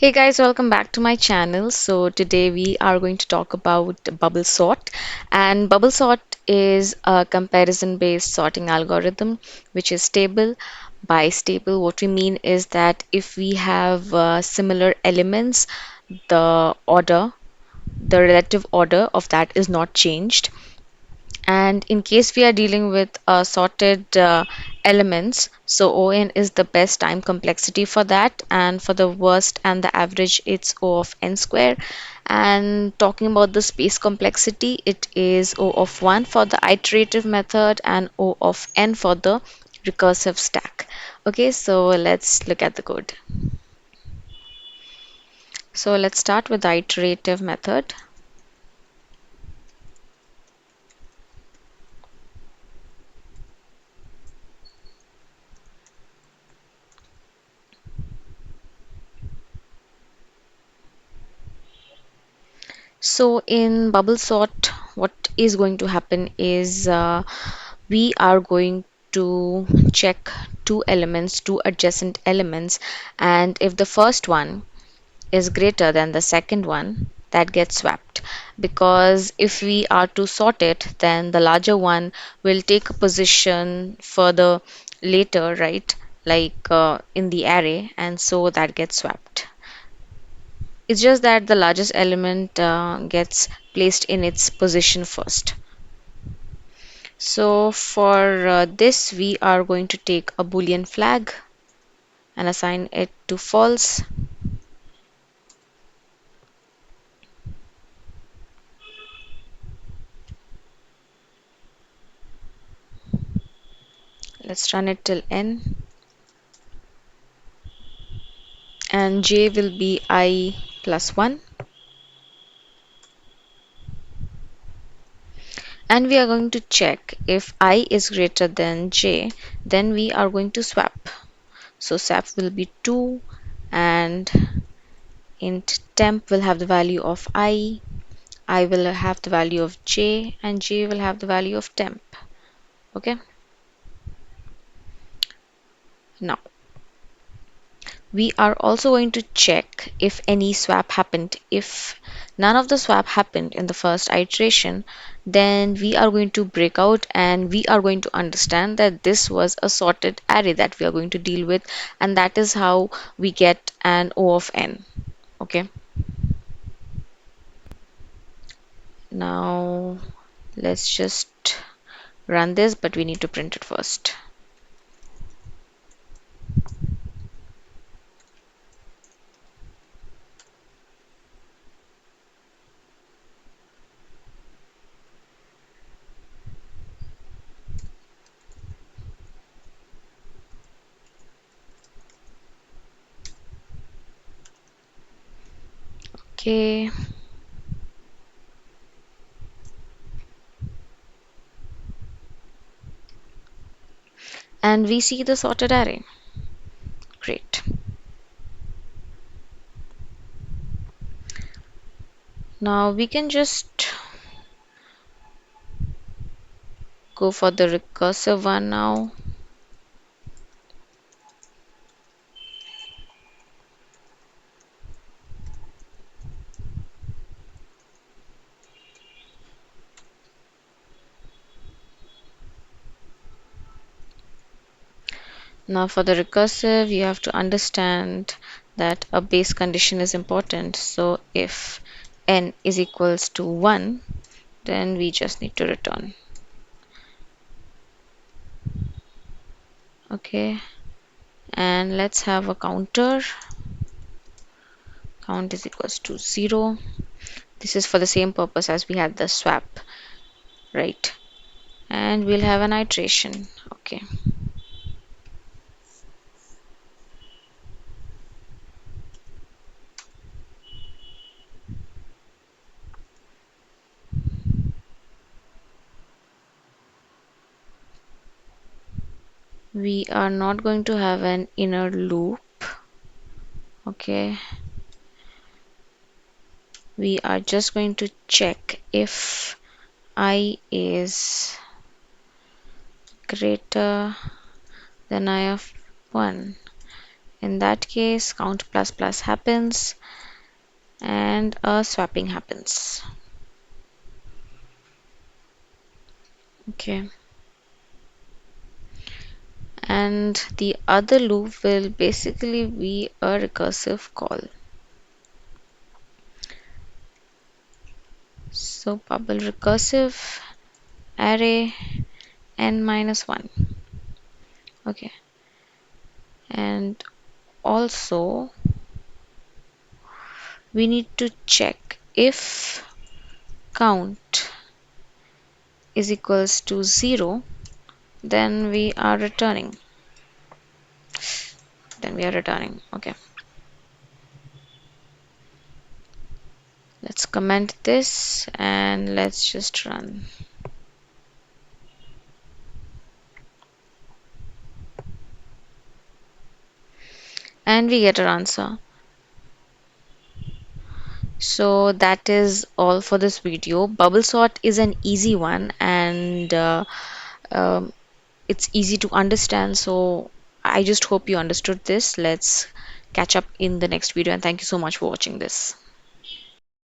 Hey guys, welcome back to my channel. So today we are going to talk about bubble sort, and bubble sort is a comparison based sorting algorithm which is stable. By stable, what we mean is that if we have similar elements, the order, the relative order of that is not changed. And in case we are dealing with sorted elements, so ON is the best time complexity for that, and for the worst and the average, it's O of n square. And talking about the space complexity, it is O of 1 for the iterative method and O of n for the recursive stack. Okay, so let's look at the code. So let's start with the iterative method. So in bubble sort, what is going to happen is we are going to check two adjacent elements, and if the first one is greater than the second one, that gets swapped. Because if we are to sort it, then the larger one will take a position further later, right? Like in the array, and so that gets swapped. It's just that the largest element gets placed in its position first. So for this, we are going to take a Boolean flag and assign it to false. Let's run it till n, and j will be I plus 1. And we are going to check if I is greater than j, then we are going to swap. So swap will be 2, and int temp will have the value of I will have the value of j, and j will have the value of temp. Okay. Now we are also going to check if any swap happened. If none of the swap happened in the first iteration, then we are going to break out and we are going to understand that this was a sorted array that we are going to deal with, and that is how we get an O of n. Okay. Now let's just run this, but we need to print it first. Okay. And we see the sorted array. Great. Now we can just go for the recursive one now. Now for the recursive, you have to understand that a base condition is important. So if n is equals to 1, then we just need to return. Okay, and let's have a counter. Count is equals to 0. This is for the same purpose as we had the swap, right? And we'll have an iteration. Okay. We are not going to have an inner loop. Okay. We are just going to check if I is greater than I of 1, In that case, count plus plus happens and a swapping happens. Okay. And the other loop will basically be a recursive call. So bubble recursive array n minus 1. Okay. And also we need to check if count is equals to 0, then we are returning. Okay. Let's comment this and let's just run. And we get our answer. So that is all for this video. Bubble sort is an easy one, and um, it's easy to understand. So I just hope you understood this. Let's catch up in the next video, and thank you so much for watching this.